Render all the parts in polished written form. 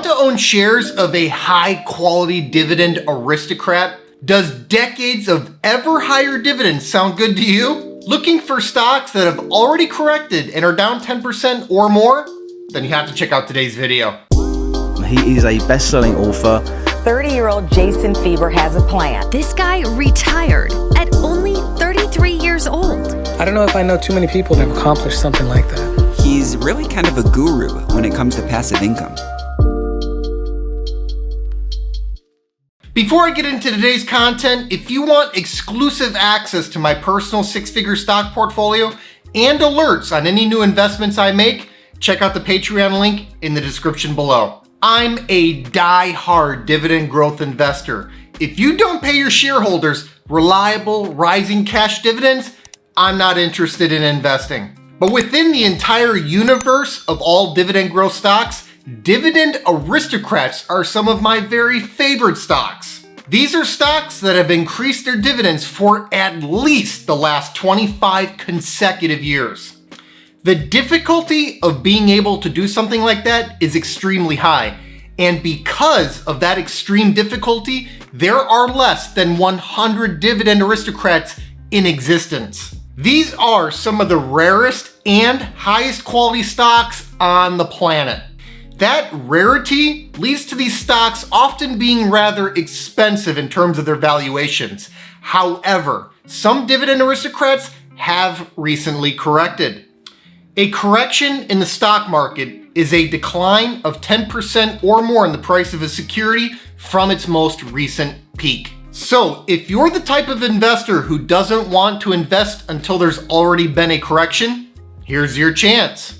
to own shares of a high-quality dividend aristocrat? Does decades of ever higher dividends sound good to you? Looking for stocks that have already corrected and are down 10% or more? Then you have to check out today's video. He is a best-selling author. 30-year-old Jason Fieber has a plan. This guy retired at only 33 years old. I don't know if I know too many people that have accomplished something like that. He's really kind of a guru when it comes to passive income. Before I get into today's content, if you want exclusive access to my personal six-figure stock portfolio and alerts on any new investments I make, check out the Patreon link in the description below. I'm a die-hard dividend growth investor. If you don't pay your shareholders reliable, rising cash dividends, I'm not interested in investing. But within the entire universe of all dividend growth stocks, Dividend Aristocrats are some of my very favorite stocks. These are stocks that have increased their dividends for at least the last 25 consecutive years. The difficulty of being able to do something like that is extremely high. And because of that extreme difficulty, there are less than 100 Dividend Aristocrats in existence. These are some of the rarest and highest quality stocks on the planet. That rarity leads to these stocks often being rather expensive in terms of their valuations. However, some Dividend Aristocrats have recently corrected. A correction in the stock market is a decline of 10% or more in the price of a security from its most recent peak. So, if you're the type of investor who doesn't want to invest until there's already been a correction, here's your chance.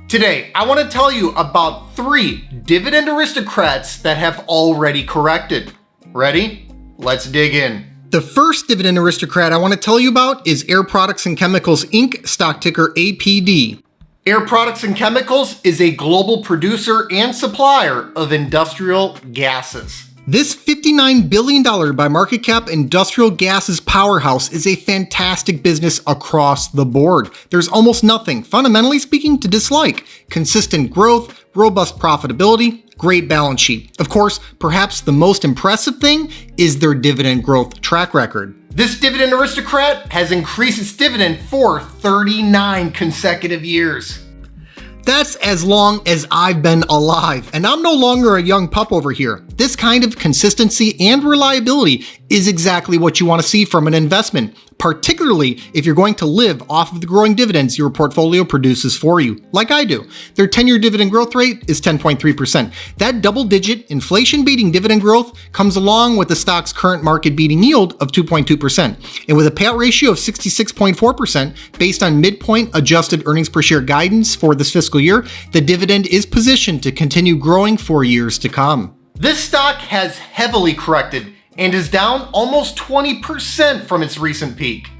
Today, I want to tell you about 3 Dividend Aristocrats that have already corrected. Ready? Let's dig in. The first Dividend Aristocrat I want to tell you about is Air Products and Chemicals Inc., stock ticker APD. Air Products and Chemicals is a global producer and supplier of industrial gases. This $59 billion by market cap industrial gases powerhouse is a fantastic business across the board. There's almost nothing, fundamentally speaking, to dislike. Consistent growth, robust profitability, great balance sheet. Of course, perhaps the most impressive thing is their dividend growth track record. This Dividend Aristocrat has increased its dividend for 39 consecutive years. That's as long as I've been alive, and I'm no longer a young pup over here. This kind of consistency and reliability is exactly what you want to see from an investment, particularly if you're going to live off of the growing dividends your portfolio produces for you, like I do. Their 10-year dividend growth rate is 10.3%. That double-digit, inflation-beating dividend growth comes along with the stock's current market-beating yield of 2.2%. And with a payout ratio of 66.4% based on midpoint adjusted earnings per share guidance for this fiscal year, the dividend is positioned to continue growing for years to come. This stock has heavily corrected and is down almost 20% from its recent peak.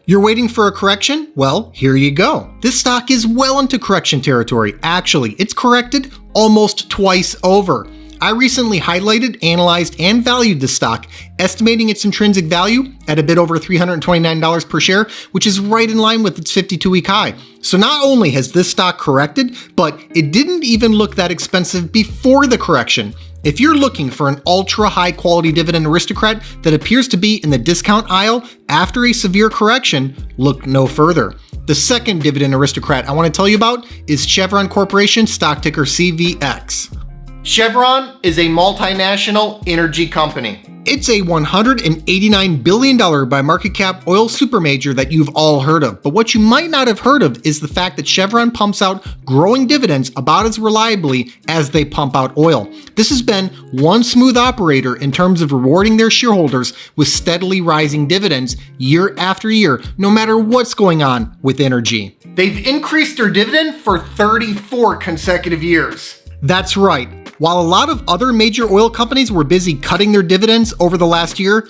You're waiting for a correction? Well, here you go. This stock is well into correction territory. Actually, it's corrected almost twice over. I recently highlighted, analyzed, and valued this stock, estimating its intrinsic value at a bit over $329 per share, which is right in line with its 52-week high. So not only has this stock corrected, but it didn't even look that expensive before the correction. If you're looking for an ultra high quality dividend aristocrat that appears to be in the discount aisle after a severe correction, look no further. The second dividend aristocrat I want to tell you about is Chevron Corporation, stock ticker CVX. Chevron is a multinational energy company. It's a $189 billion by market cap oil supermajor that you've all heard of. But what you might not have heard of is the fact that Chevron pumps out growing dividends about as reliably as they pump out oil. This has been one smooth operator in terms of rewarding their shareholders with steadily rising dividends year after year, no matter what's going on with energy. They've increased their dividend for 34 consecutive years. That's right. While a lot of other major oil companies were busy cutting their dividends over the last year,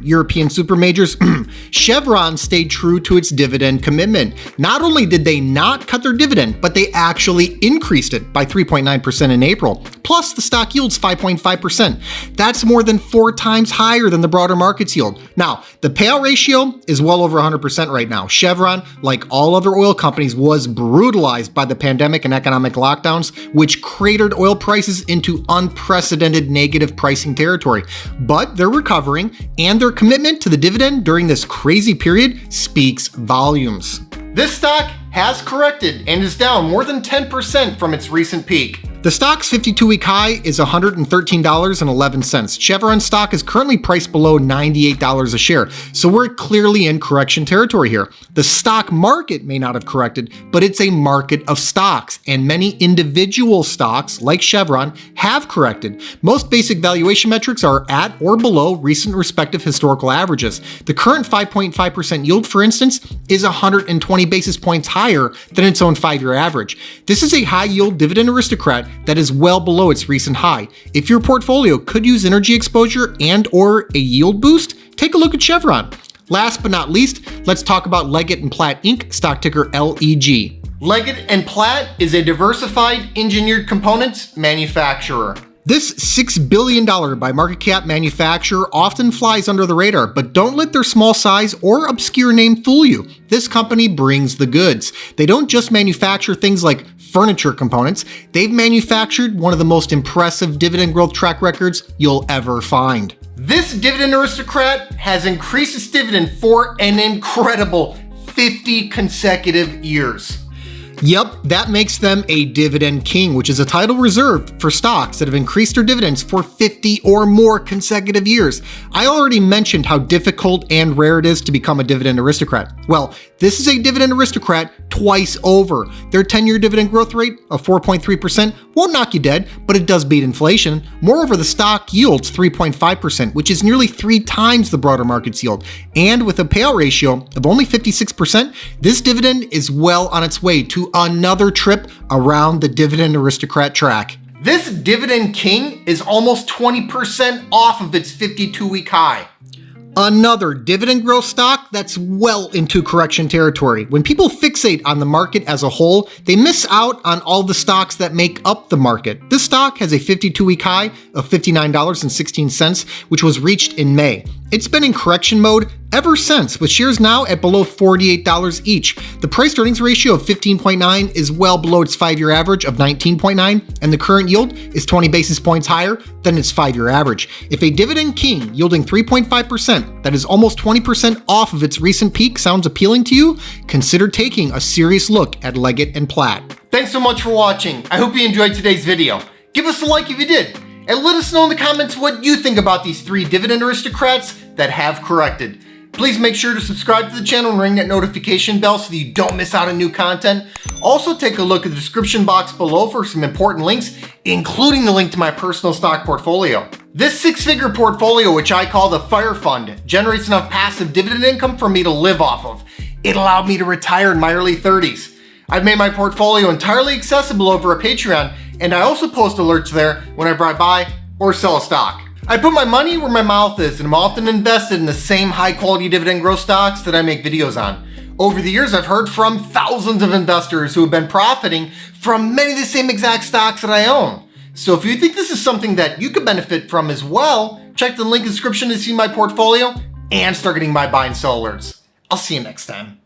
European super majors, Chevron stayed true to its dividend commitment. Not only did they not cut their dividend, but they actually increased it by 3.9% in April. Plus, the stock yields 5.5%. That's more than 4 times higher than the broader market's yield. Now, the payout ratio is well over 100% right now. Chevron, like all other oil companies, was brutalized by the pandemic and economic lockdowns, which cratered oil prices into unprecedented negative pricing territory. But they're recovering, and their commitment to the dividend during this crazy period speaks volumes. This stock has corrected and is down more than 10% from its recent peak. The stock's 52-week high is $113.11. Chevron stock is currently priced below $98 a share, so we're clearly in correction territory here. The stock market may not have corrected, but it's a market of stocks, and many individual stocks, like Chevron, have corrected. Most basic valuation metrics are at or below recent respective historical averages. The current 5.5% yield, for instance, is 120 basis points higher than its own 5-year average. This is a high-yield dividend aristocrat that is well below its recent high. If your portfolio could use energy exposure and or a yield boost, take a look at Chevron. Last but not least, let's talk about Leggett and Platt Inc., stock ticker LEG. Leggett and Platt is a diversified engineered components manufacturer. This $6 billion by market cap manufacturer often flies under the radar, but don't let their small size or obscure name fool you. This company brings the goods. They don't just manufacture things like furniture components, they've manufactured one of the most impressive dividend growth track records you'll ever find. This dividend aristocrat has increased its dividend for an incredible 50 consecutive years. Yep, that makes them a dividend king, which is a title reserved for stocks that have increased their dividends for 50 or more consecutive years. I already mentioned how difficult and rare it is to become a dividend aristocrat. Well, this is a dividend aristocrat twice over. Their 10-year dividend growth rate of 4.3% won't knock you dead, but it does beat inflation. Moreover, the stock yields 3.5%, which is nearly 3 times the broader market's yield. And with a payout ratio of only 56%, this dividend is well on its way to another trip around the dividend aristocrat track. This dividend king is almost 20% off of its 52-week high. Another dividend growth stock that's well into correction territory. When people fixate on the market as a whole, they miss out on all the stocks that make up the market. This stock has a 52-week high of $59.16, which was reached in May. It's been in correction mode ever since, with shares now at below $48 each. The price-to-earnings ratio of 15.9 is well below its 5-year average of 19.9, and the current yield is 20 basis points higher than its 5-year average. If a dividend king yielding 3.5%, that is almost 20% off of its recent peak, sounds appealing to you, consider taking a serious look at Leggett and Platt. Thanks so much for watching. I hope you enjoyed today's video. Give us a like if you did, and let us know in the comments what you think about these 3 dividend aristocrats that have corrected. Please make sure to subscribe to the channel and ring that notification bell so that you don't miss out on new content. Also, take a look at the description box below for some important links, including the link to my personal stock portfolio. This 6-figure portfolio, which I call the Fire Fund, generates enough passive dividend income for me to live off of. It allowed me to retire in my early 30s. I've made my portfolio entirely accessible over a Patreon, and I also post alerts there whenever I buy or sell a stock. I put my money where my mouth is, and I'm often invested in the same high-quality dividend growth stocks that I make videos on. Over the years, I've heard from thousands of investors who have been profiting from many of the same exact stocks that I own. So if you think this is something that you could benefit from as well, check the link in the description to see my portfolio and start getting my buy and sell alerts. I'll see you next time.